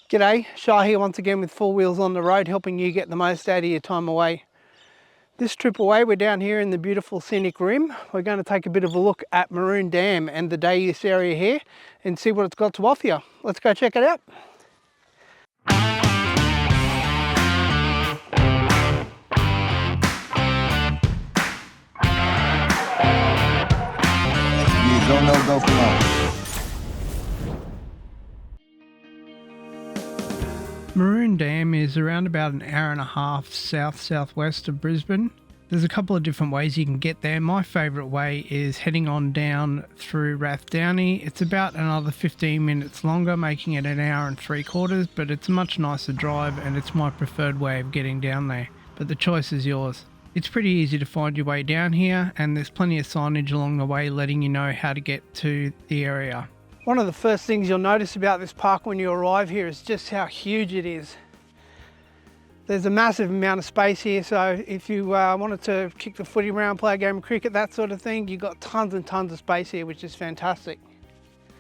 G'day, Shah here once again with Four Wheels on the Road, helping you get the most out of your time away. This trip away, we're down here in the beautiful scenic rim. We're going to take a bit of a look at Maroon Dam and the day use area here and see what it's got to offer you. Let's go check it out. Don't know, go for long. Maroon Dam is around about an hour and a half south-southwest of Brisbane. There's a couple of different ways you can get there. My favourite way is heading on down through Rathdowney. It's about another 15 minutes longer, making it an hour and 3/4, but it's a much nicer drive and it's my preferred way of getting down there. But the choice is yours. It's pretty easy to find your way down here, and there's plenty of signage along the way letting you know how to get to the area. One of the first things you'll notice about this park when you arrive here is just how huge it is. There's a massive amount of space here, so if you wanted to kick the footy around, play a game of cricket, that sort of thing, you've got tons and tons of space here, which is fantastic.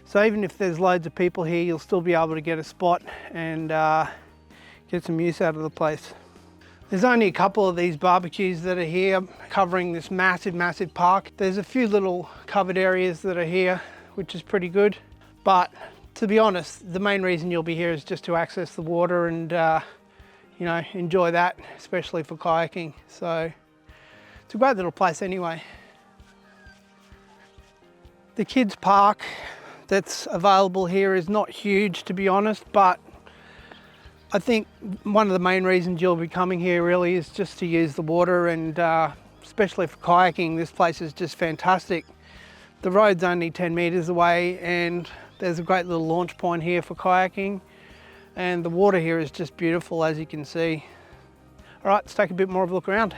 So even if there's loads of people here, you'll still be able to get a spot and get some use out of the place. There's only a couple of these barbecues that are here covering this massive park. There's a few little covered areas that are here, which is pretty good. But to be honest, the main reason you'll be here is just to access the water and you know, enjoy that, especially for kayaking. So it's a great little place anyway. The kids park that's available here is not huge, to be honest, but I think one of the main reasons you'll be coming here really is just to use the water, and especially for kayaking, this place is just fantastic. The road's only 10 metres away and there's a great little launch point here for kayaking, and the water here is just beautiful, as you can see. All right, let's take a bit more of a look around.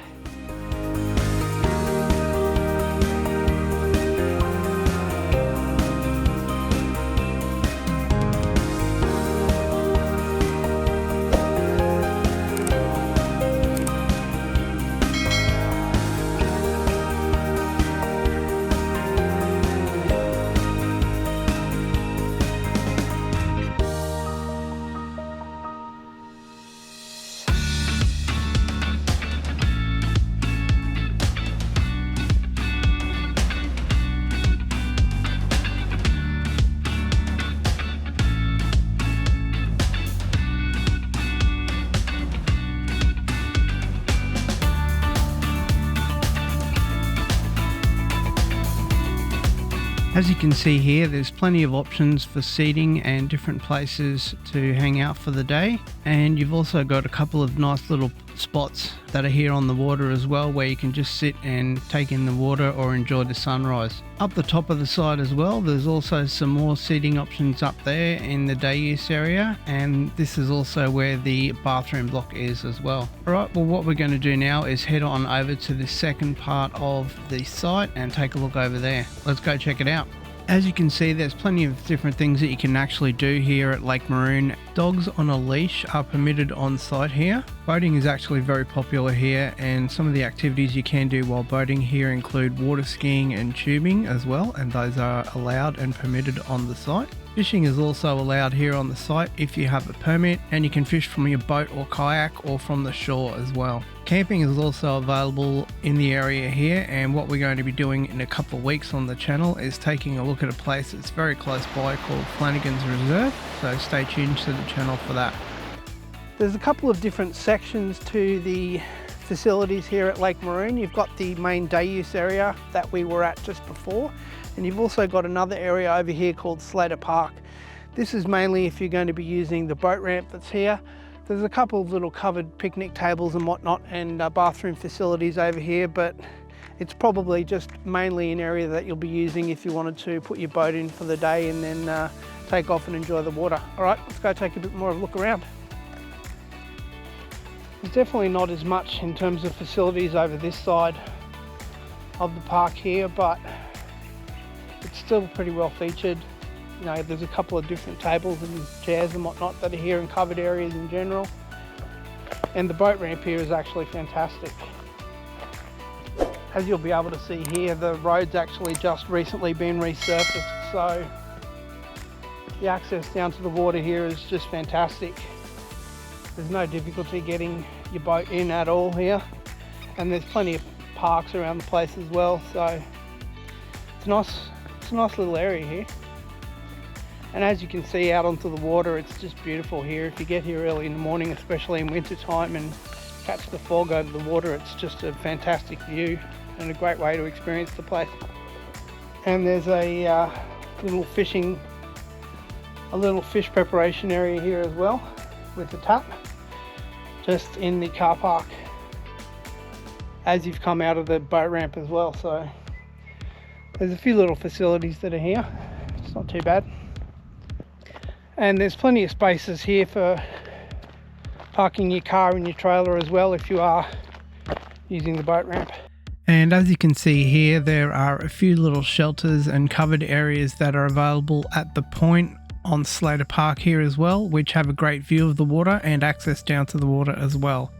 As you can see here, there's plenty of options for seating and different places to hang out for the day, and you've also got a couple of nice little spots that are here on the water as well, where you can just sit and take in the water or enjoy the sunrise. Up the top of the side as well, there's also some more seating options up there in the day use area, and this is also where the bathroom block is as well. Alright, well what we're going to do now is head on over to the second part of the site and take a look over there. Let's go check it out. As you can see, there's plenty of different things that you can actually do here at Lake Maroon. Dogs on a leash are permitted on site here. Boating is actually very popular here, and some of the activities you can do while boating here include water skiing and tubing as well, and those are allowed and permitted on the site. Fishing is also allowed here on the site if you have a permit, and you can fish from your boat or kayak or from the shore as well. Camping is also available in the area here, and what we're going to be doing in a couple of weeks on the channel is taking a look at a place that's very close by called Flanagan's Reserve, so stay tuned to the channel for that. There's a couple of different sections to the facilities here at Lake Maroon. You've got the main day use area that we were at just before, and you've also got another area over here called Slater Park. This is mainly if you're going to be using the boat ramp that's here. There's a couple of little covered picnic tables and whatnot, and bathroom facilities over here, but it's probably just mainly an area that you'll be using if you wanted to put your boat in for the day and then take off and enjoy the water. All right, let's go take a bit more of a look around. There's definitely not as much in terms of facilities over this side of the park here, but it's still pretty well featured. You know, there's a couple of different tables and chairs and whatnot that are here in covered areas in general. And the boat ramp here is actually fantastic. As you'll be able to see here, the road's actually just recently been resurfaced, so The access down to the water here is just fantastic. There's no difficulty getting your boat in at all here, and there's plenty of parks around the place as well, so it's a nice little area here. And as you can see out onto the water, it's just beautiful here. If you get here early in the morning, especially in winter time, and catch the fog over the water, it's just a fantastic view and a great way to experience the place. And there's a little fish preparation area here as well, with the tap just in the car park as you've come out of the boat ramp as well. So there's a few little facilities that are here. It's not too bad, and there's plenty of spaces here for parking your car and your trailer as well if you are using the boat ramp. And as you can see here, there are a few little shelters and covered areas that are available at the point on Slater Park here as well, which have a great view of the water and access down to the water as well.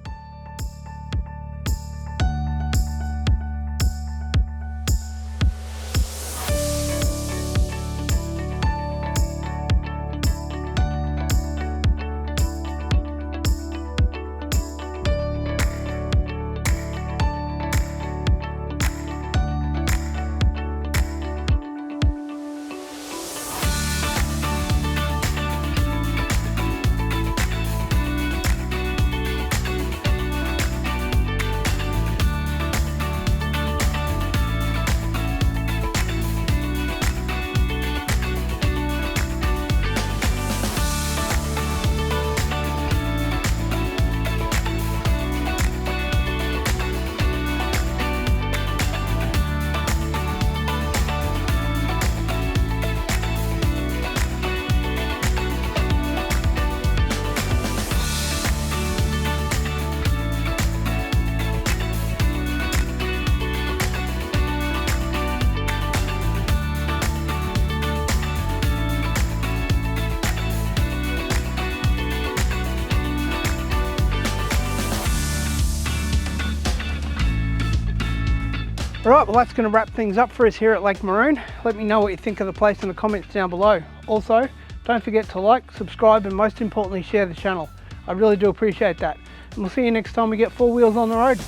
Alright, well that's going to wrap things up for us here at Lake Maroon. Let me know what you think of the place in the comments down below. Also, don't forget to like, subscribe, and most importantly share the channel. I really do appreciate that. And we'll see you next time we get 4 wheels on the road.